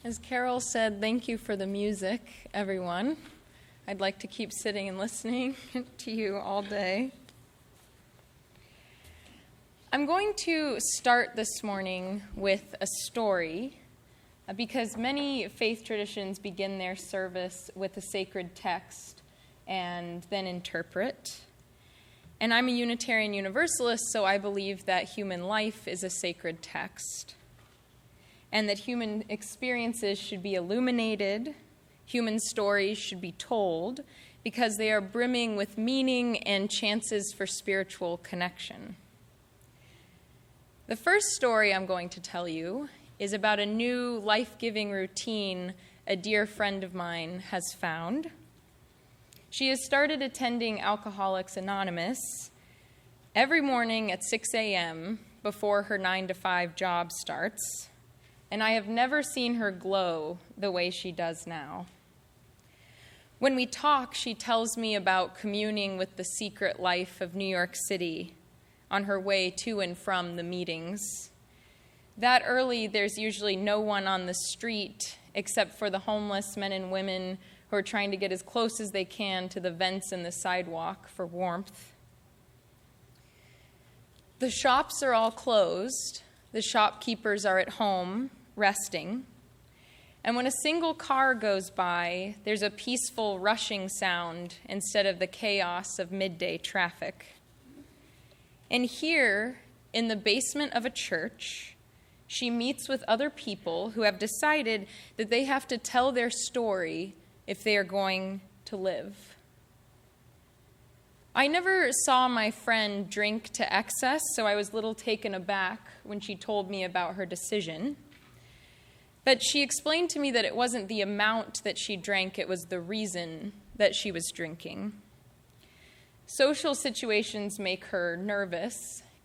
As Carol said, thank you for the music, everyone. I'd like to keep sitting and listening to you all day. I'm going to start this morning with a story because many faith traditions begin their service with a sacred text and then interpret. And I'm a Unitarian Universalist, so I believe that human life is a sacred text, and that human experiences should be illuminated, human stories should be told, because they are brimming with meaning and chances for spiritual connection. The first story I'm going to tell you is about a new life-giving routine a dear friend of mine has found. She has started attending Alcoholics Anonymous every morning at 6 a.m. before her 9-to-5 job starts, and I have never seen her glow the way she does now. When we talk, she tells me about communing with the secret life of New York City on her way to and from the meetings. That early, there's usually no one on the street except for the homeless men and women who are trying to get as close as they can to the vents in the sidewalk for warmth. The shops are all closed. The shopkeepers are at home, resting. And when a single car goes by, there's a peaceful rushing sound instead of the chaos of midday traffic. And here, in the basement of a church, she meets with other people who have decided that they have to tell their story if they are going to live. I never saw my friend drink to excess, so I was a little taken aback when she told me about her decision. But she explained to me that it wasn't the amount that she drank, it was the reason that she was drinking. Social situations make her nervous,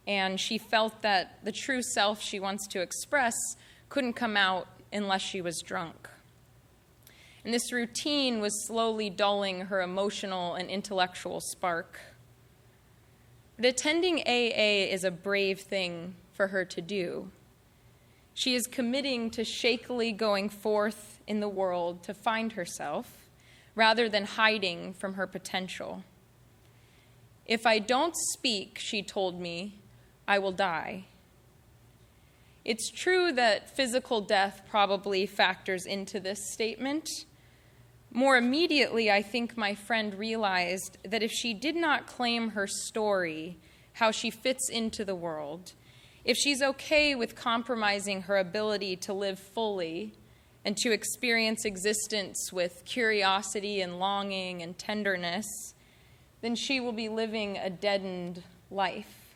and she felt that the true self she wants to express couldn't come out unless she was drunk. And this routine was slowly dulling her emotional and intellectual spark. But attending AA is a brave thing for her to do. She is committing to shakily going forth in the world to find herself, rather than hiding from her potential. If I don't speak, she told me, I will die. It's true that physical death probably factors into this statement. More immediately, I think my friend realized that if she did not claim her story, how she fits into the world, if she's okay with compromising her ability to live fully and to experience existence with curiosity and longing and tenderness, then she will be living a deadened life.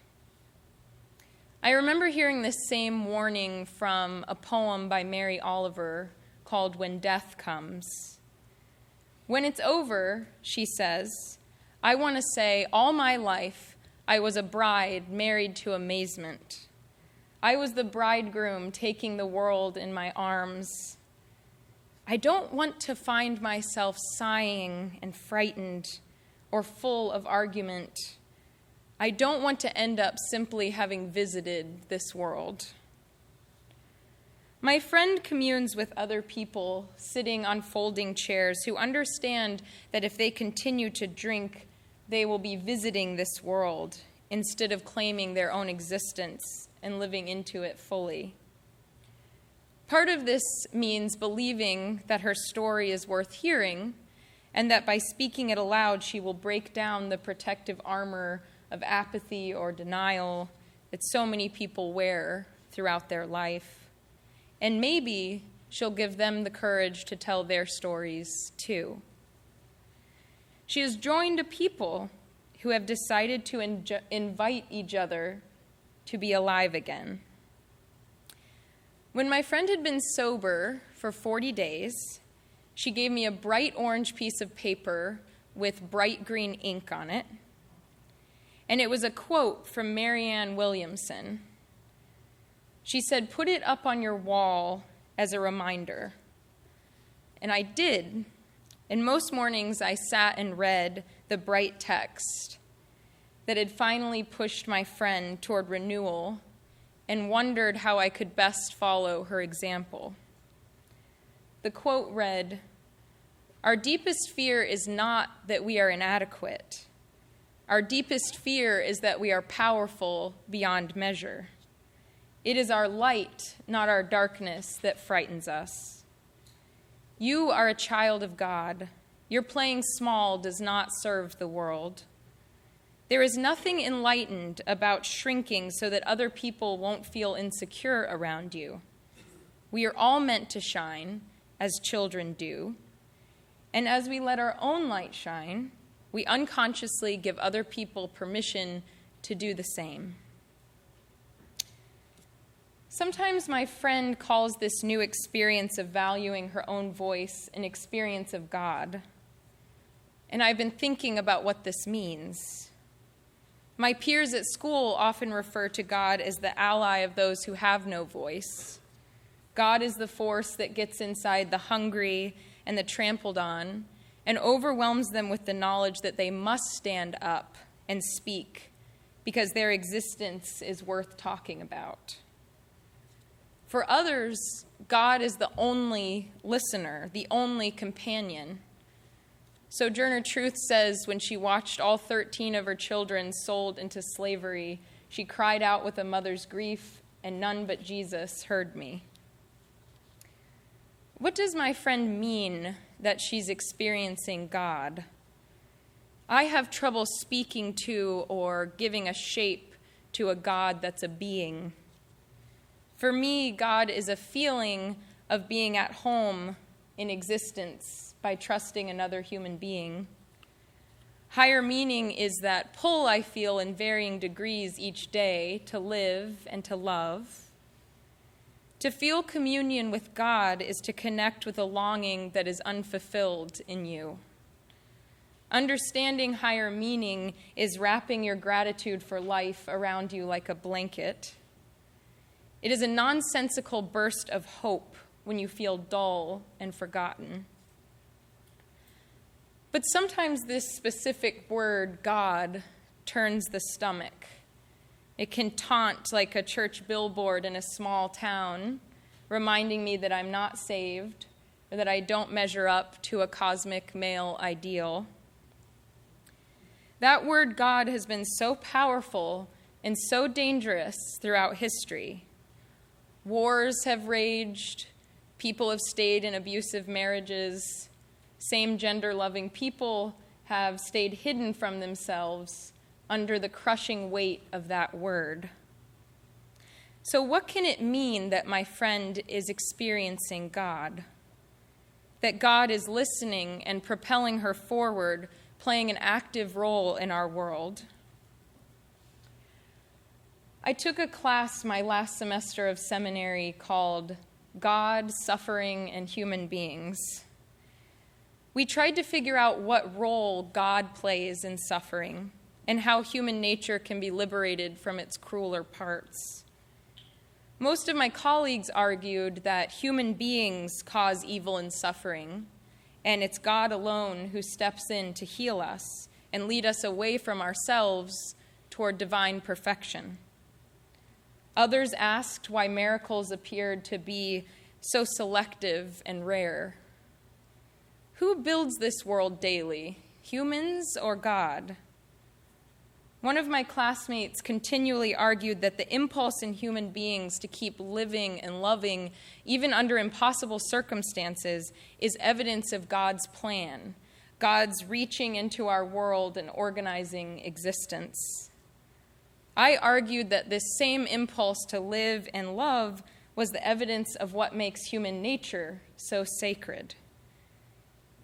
I remember hearing this same warning from a poem by Mary Oliver called When Death Comes. When it's over, she says, I want to say all my life I was a bride married to amazement. I was the bridegroom taking the world in my arms. I don't want to find myself sighing and frightened or full of argument. I don't want to end up simply having visited this world. My friend communes with other people sitting on folding chairs who understand that if they continue to drink, they will be visiting this world instead of claiming their own existence and living into it fully. Part of this means believing that her story is worth hearing, and that by speaking it aloud, she will break down the protective armor of apathy or denial that so many people wear throughout their life. And maybe she'll give them the courage to tell their stories too. She has joined a people who have decided to invite each other to be alive again. When my friend had been sober for 40 days, she gave me a bright orange piece of paper with bright green ink on it, and it was a quote from Marianne Williamson. She said, put it up on your wall as a reminder. And I did, and most mornings I sat and read the bright text that had finally pushed my friend toward renewal and wondered how I could best follow her example. The quote read, "Our deepest fear is not that we are inadequate. Our deepest fear is that we are powerful beyond measure. It is our light, not our darkness, that frightens us. You are a child of God. Your playing small does not serve the world. There is nothing enlightened about shrinking so that other people won't feel insecure around you. We are all meant to shine, as children do. And as we let our own light shine, we unconsciously give other people permission to do the same." Sometimes my friend calls this new experience of valuing her own voice an experience of God. And I've been thinking about what this means. My peers at school often refer to God as the ally of those who have no voice. God is the force that gets inside the hungry and the trampled on and overwhelms them with the knowledge that they must stand up and speak because their existence is worth talking about. For others, God is the only listener, the only companion. Sojourner Truth says when she watched all 13 of her children sold into slavery, she cried out with a mother's grief, and none but Jesus heard me. What does my friend mean that she's experiencing God? I have trouble speaking to or giving a shape to a God that's a being. For me, God is a feeling of being at home in existence by trusting another human being. Higher meaning is that pull I feel in varying degrees each day to live and to love. To feel communion with God is to connect with a longing that is unfulfilled in you. Understanding higher meaning is wrapping your gratitude for life around you like a blanket. It is a nonsensical burst of hope when you feel dull and forgotten. But sometimes this specific word, God, turns the stomach. It can taunt like a church billboard in a small town, reminding me that I'm not saved or that I don't measure up to a cosmic male ideal. That word God has been so powerful and so dangerous throughout history. Wars have raged, people have stayed in abusive marriages, same-gender loving people have stayed hidden from themselves under the crushing weight of that word. So what can it mean that my friend is experiencing God? That God is listening and propelling her forward, playing an active role in our world? I took a class my last semester of seminary called God, Suffering, and Human Beings. We tried to figure out what role God plays in suffering and how human nature can be liberated from its crueler parts. Most of my colleagues argued that human beings cause evil and suffering, and it's God alone who steps in to heal us and lead us away from ourselves toward divine perfection. Others asked why miracles appeared to be so selective and rare. Who builds this world daily, humans or God? One of my classmates continually argued that the impulse in human beings to keep living and loving, even under impossible circumstances, is evidence of God's plan, God's reaching into our world and organizing existence. I argued that this same impulse to live and love was the evidence of what makes human nature so sacred.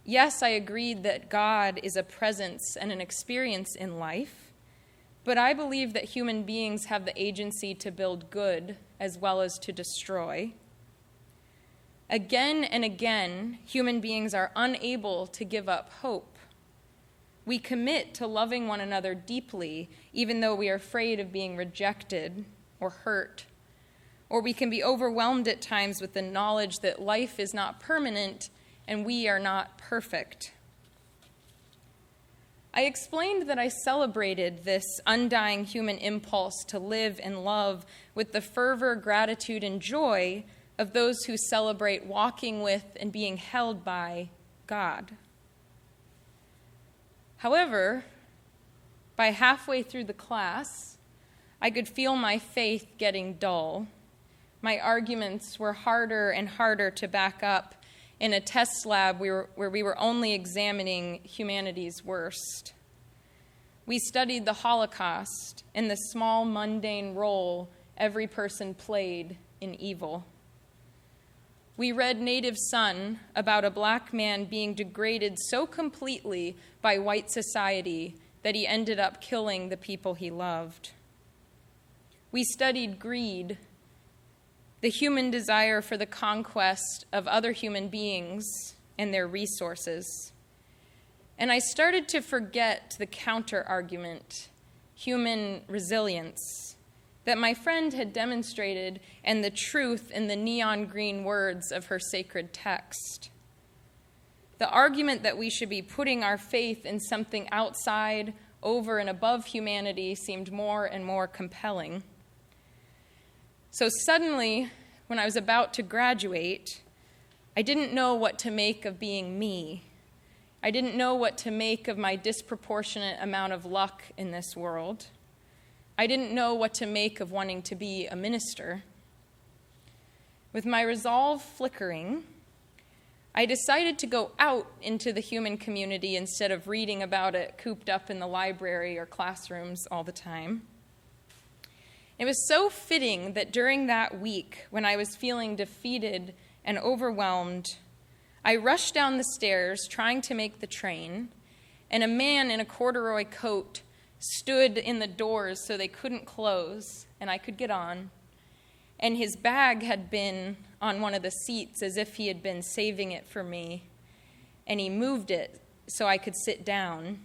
Yes, I agreed that God is a presence and an experience in life, but I believe that human beings have the agency to build good as well as to destroy. Again and again, human beings are unable to give up hope. We commit to loving one another deeply, even though we are afraid of being rejected or hurt. Or we can be overwhelmed at times with the knowledge that life is not permanent and we are not perfect. I explained that I celebrated this undying human impulse to live and love with the fervor, gratitude, and joy of those who celebrate walking with and being held by God. However, by halfway through the class, I could feel my faith getting dull. My arguments were harder and harder to back up in a test lab where we were only examining humanity's worst. We studied the Holocaust and the small, mundane role every person played in evil. We read Native Son about a black man being degraded so completely by white society that he ended up killing the people he loved. We studied greed, the human desire for the conquest of other human beings and their resources. And I started to forget the counter-argument, human resilience, that my friend had demonstrated, and the truth in the neon green words of her sacred text. The argument that we should be putting our faith in something outside, over and above humanity seemed more and more compelling. So suddenly, when I was about to graduate, I didn't know what to make of being me. I didn't know what to make of my disproportionate amount of luck in this world. I didn't know what to make of wanting to be a minister. With my resolve flickering, I decided to go out into the human community instead of reading about it cooped up in the library or classrooms all the time. It was so fitting that during that week, when I was feeling defeated and overwhelmed, I rushed down the stairs trying to make the train, and a man in a corduroy coat stood in the doors so they couldn't close and I could get on, and his bag had been on one of the seats as if he had been saving it for me, and he moved it so I could sit down.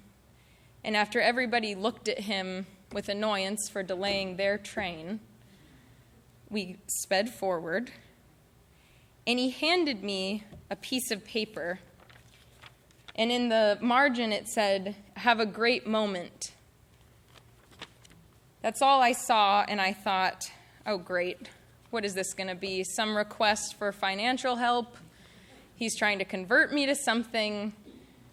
And after everybody looked at him with annoyance for delaying their train, we sped forward, and he handed me a piece of paper, and in the margin it said, "Have a great moment." That's all I saw, and I thought, oh great, what is this going to be? Some request for financial help? He's trying to convert me to something,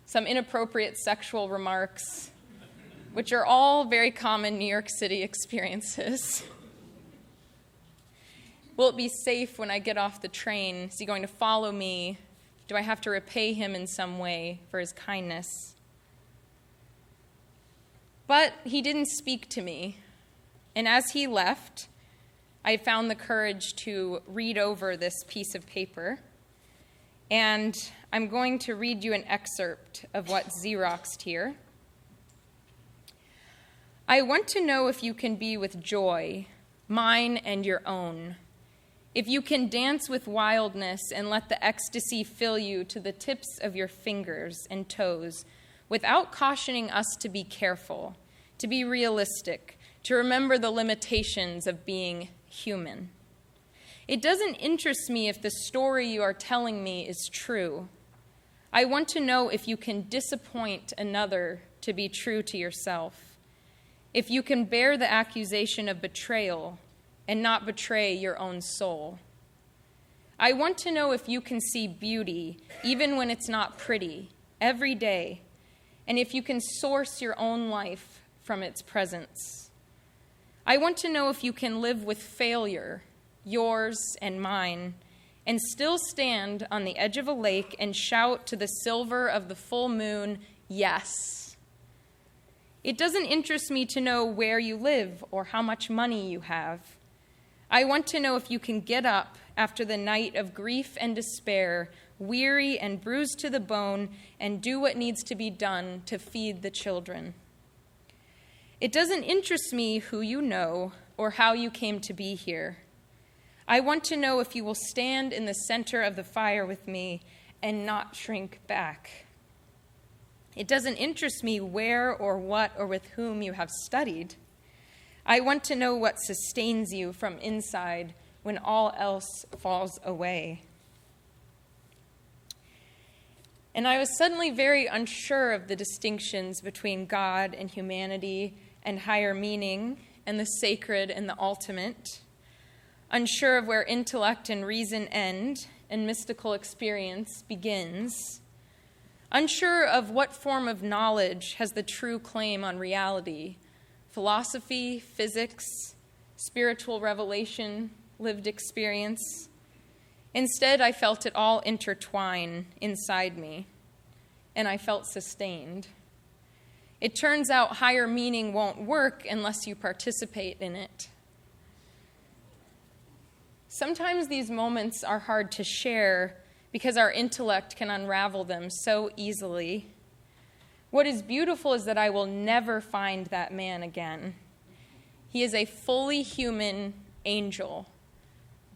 some inappropriate sexual remarks, which are all very common New York City experiences. Will it be safe when I get off the train? Is he going to follow me? Do I have to repay him in some way for his kindness? But he didn't speak to me. And as he left, I found the courage to read over this piece of paper. And I'm going to read you an excerpt of what's Xeroxed here. "I want to know if you can be with joy, mine and your own. If you can dance with wildness and let the ecstasy fill you to the tips of your fingers and toes, without cautioning us to be careful, to be realistic, to remember the limitations of being human. It doesn't interest me if the story you are telling me is true. I want to know if you can disappoint another to be true to yourself, if you can bear the accusation of betrayal and not betray your own soul. I want to know if you can see beauty, even when it's not pretty, every day, and if you can source your own life from its presence. I want to know if you can live with failure, yours and mine, and still stand on the edge of a lake and shout to the silver of the full moon, yes. It doesn't interest me to know where you live or how much money you have. I want to know if you can get up after the night of grief and despair, weary and bruised to the bone, and do what needs to be done to feed the children. It doesn't interest me who you know or how you came to be here. I want to know if you will stand in the center of the fire with me and not shrink back. It doesn't interest me where or what or with whom you have studied. I want to know what sustains you from inside when all else falls away. And I was suddenly very unsure of the distinctions between God and humanity and higher meaning and the sacred and the ultimate. unsure of where intellect and reason end and mystical experience begins, unsure of what form of knowledge has the true claim on reality: philosophy, physics, spiritual revelation, lived experience. Instead, I felt it all intertwine inside me, and I felt sustained. It turns out higher meaning won't work unless you participate in it. Sometimes these moments are hard to share because our intellect can unravel them so easily. What is beautiful is that I will never find that man again. He is a fully human angel,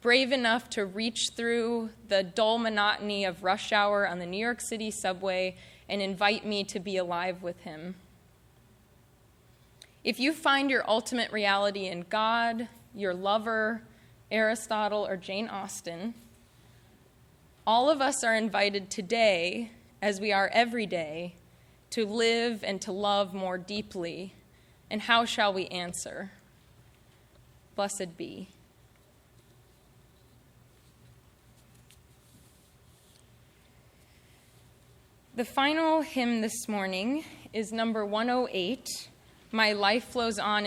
brave enough to reach through the dull monotony of rush hour on the New York City subway and invite me to be alive with him. If you find your ultimate reality in God, your lover, Aristotle, or Jane Austen, all of us are invited today, as we are every day, to live and to love more deeply. And how shall we answer? Blessed be. The final hymn this morning is number 108, My Life Flows On.